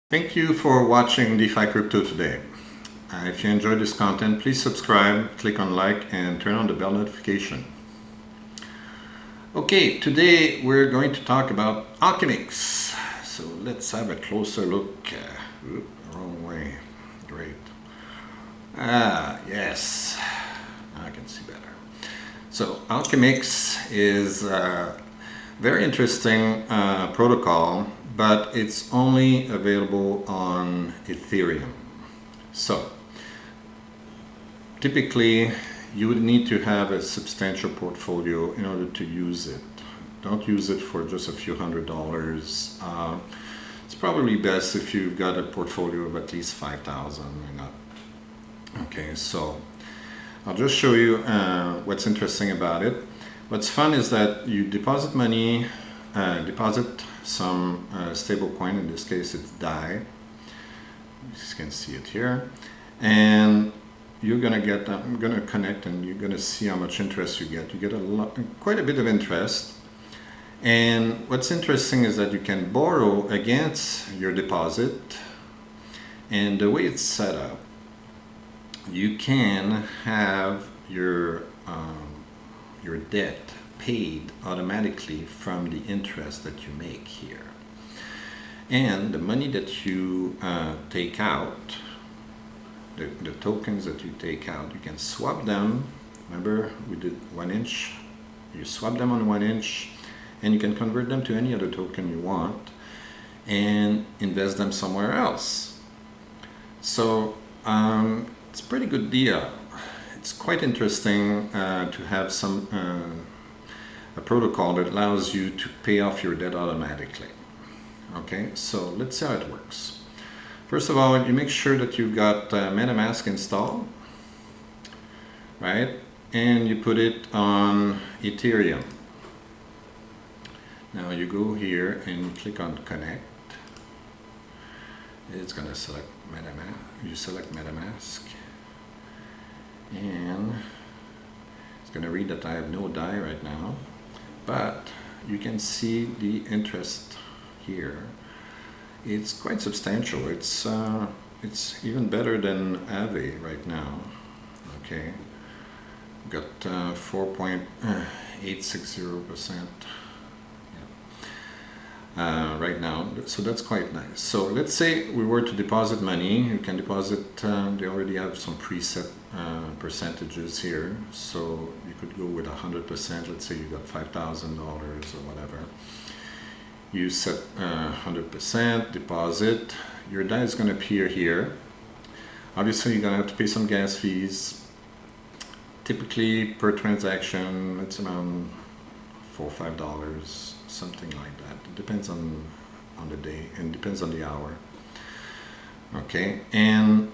Thank you for watching DeFi Crypto today. If you enjoyed this content, please subscribe, click on like, and turn on the bell notification. Okay, today we're going to talk about Alchemix. So let's have a closer look. Wrong way. Great. Yes. I can see better. So Alchemix is a very interesting protocol, but it's only available on Ethereum. So typically you would need to have a substantial portfolio in order to use it. Don't use it for just a few $100s. It's probably best if you've got a portfolio of at least 5,000 or not. Okay, so I'll just show you what's interesting about it. What's fun is that you deposit money, deposit some stable coin, in this case it's DAI. You can see it here, and you're gonna get, I'm gonna connect and you're gonna see how much interest you get. You get quite a bit of interest. And what's interesting is that you can borrow against your deposit, and the way it's set up, you can have your debt paid automatically from the interest that you make here. And the money that you take out, the tokens that you take out, you can swap them. Remember, we did 1 inch. You swap them on 1 inch, and you can convert them to any other token you want and invest them somewhere else. So it's a pretty good deal. It's quite interesting to have a protocol that allows you to pay off your debt automatically. Okay, so let's see how it works. First of all, you make sure that you've got MetaMask installed, right? And you put it on Ethereum. Now you go here and click on Connect. It's going to select MetaMask. You select MetaMask, and it's going to read that I have no DAI right now, but you can see the interest here. It's quite substantial. It's even better than Aave right now. Okay, got 4.860%. Right now, so that's quite nice. So let's say we were to deposit money. You can deposit, they already have some preset percentages here, so you could go with 100%. Let's say you got $5,000 or whatever. You set 100% deposit. Your DAI is going to appear here. Obviously you're going to have to pay some gas fees. Typically per transaction it's around $4 or $5, something like that. It depends on the day and depends on the hour. Okay, and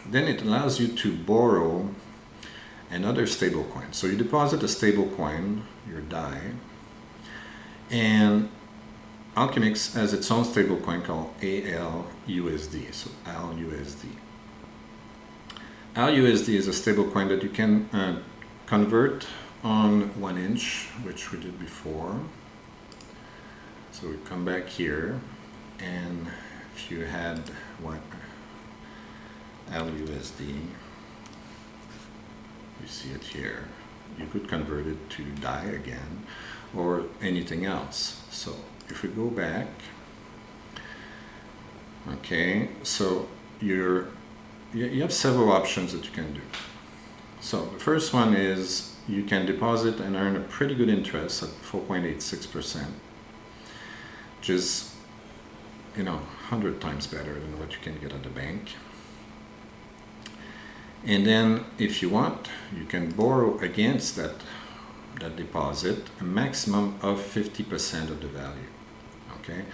then it allows you to borrow another stable coin. So you deposit a stable coin, your DAI, and Alchemix has its own stable coin called ALUSD. So ALUSD. ALUSD is a stable coin that you can convert on 1 inch, which we did before. So we come back here, and if you had what LUSD, you see it here, you could convert it to DAI again or anything else. So if we go back, okay, so you have several options that you can do. So the first one is you can deposit and earn a pretty good interest at 4.86%, which is, 100 times better than what you can get at the bank. And then if you want, you can borrow against that deposit a maximum of 50% of the value. Okay,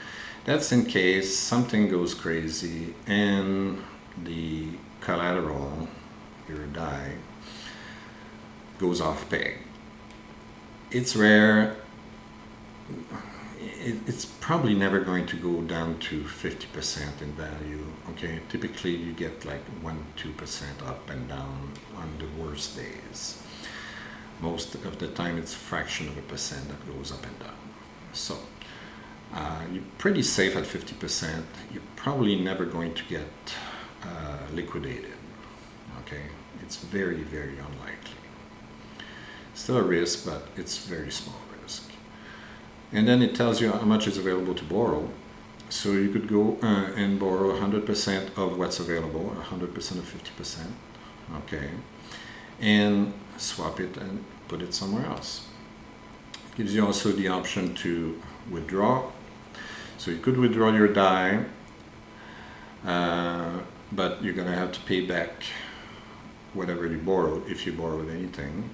that's in case something goes crazy and the collateral, your DAI, goes off peg. It's rare. It's probably never going to go down to 50% in value. Okay, typically you get like 1-2% up and down on the worst days. Most of the time it's a fraction of a percent that goes up and down. So You're pretty safe at 50%. You're probably never going to get liquidated. Okay, it's very, very unlikely. Still a risk, but it's very small risk. And then it tells you how much is available to borrow. So you could go and borrow 100% of what's available, 100% of 50%. Okay, and swap it and put it somewhere else. It gives you also the option to withdraw. So you could withdraw your DAI, but you're gonna have to pay back whatever you borrowed, if you borrowed anything.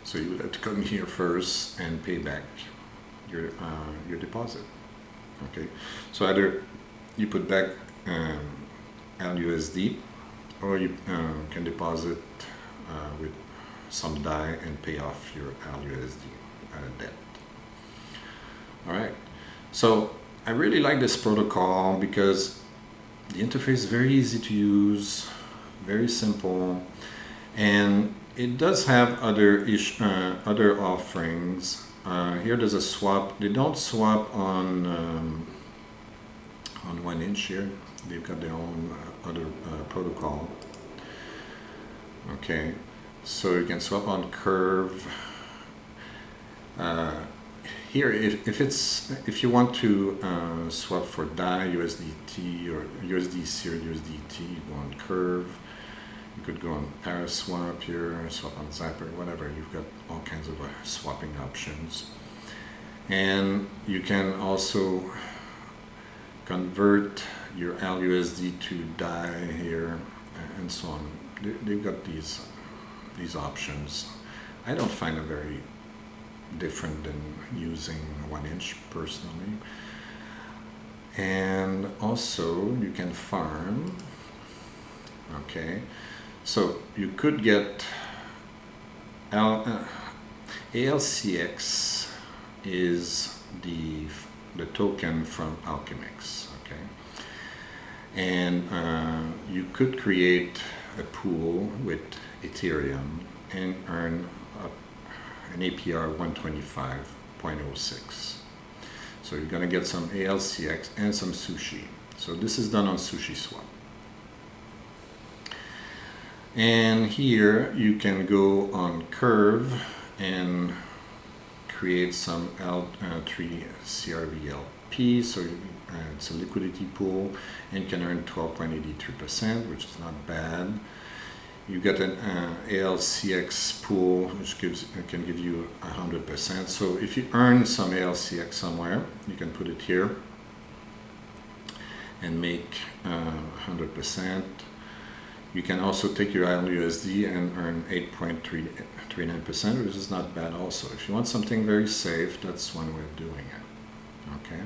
So you would have to come here first and pay back your deposit. Okay, so either you put back LUSD, or you can deposit with some DAI and pay off your LUSD debt. All right, so I really like this protocol because the interface is very easy to use, very simple, and it does have other offerings. Here there's a swap. They don't swap on 1inch here. They've got their own other protocol. Okay, so you can swap on Curve. Here, if you want to swap for DAI, USDT, or USDC or USDT, you go on Curve. You could go on Paraswap here, swap on Zapper, whatever. You've got all kinds of swapping options. And you can also convert your LUSD to DAI here, and so on. They've got these options. I don't find them very different than using 1inch personally. And also you can farm. Okay, so you could get ALCX is the token from Alchemix. Okay, and you could create a pool with Ethereum and earn an APR 125.06. So you're going to get some ALCX and some sushi. So this is done on SushiSwap. And here you can go on Curve and create some L3 CRVLP. So it's a liquidity pool, and you can earn 12.83%, which is not bad. You get an ALCX pool, which can give you 100%. So if you earn some ALCX somewhere, you can put it here and make 100%. You can also take your LUSD and earn 8.39%, which is not bad also. If you want something very safe, that's one way of doing it. Okay.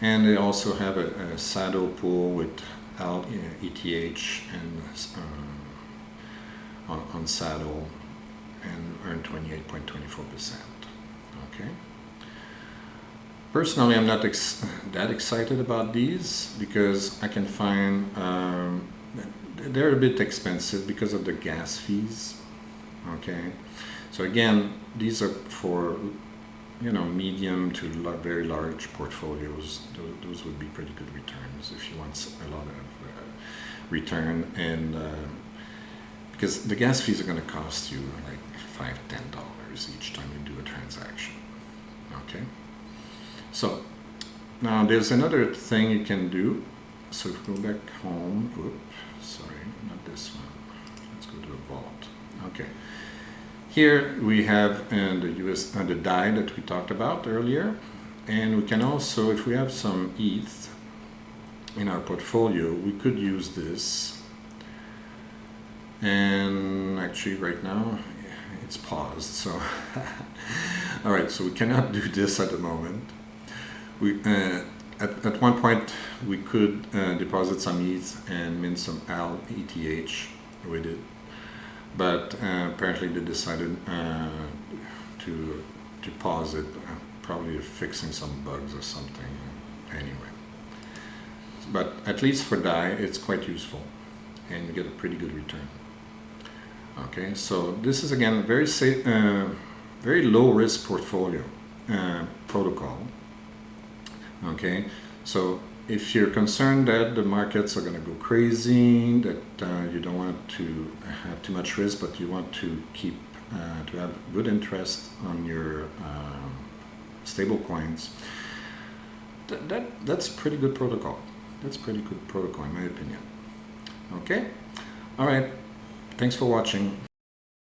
And they also have a saddle pool with ETH and on saddle, and earn 28.24%. Okay. Personally, I'm not that excited about these because I can find they're a bit expensive because of the gas fees. Okay, so again, these are for medium to very large portfolios. Those would be pretty good returns if you want a lot of return, and because the gas fees are going to cost you like $5-10 each time you do a transaction. Okay, so now there's another thing you can do. So if we go back home, sorry, not this one. Let's go to the vault. Okay. Here we have the DAI that we talked about earlier, and we can also, if we have some ETH in our portfolio, we could use this. And actually, right now it's paused. So, all right. So we cannot do this at the moment. We at one point we could deposit some ETH and mint some ETH with it. But apparently they decided to pause it, probably fixing some bugs or something. Anyway, but at least for DAI, it's quite useful, and you get a pretty good return. Okay, so this is again a very safe, very low risk portfolio protocol, Okay, so if you're concerned that the markets are going to go crazy, that you don't want to have too much risk, but you want to keep to have good interest on your stable coins, that's pretty good protocol. That's pretty good protocol in my opinion. Okay, all right, thanks for watching.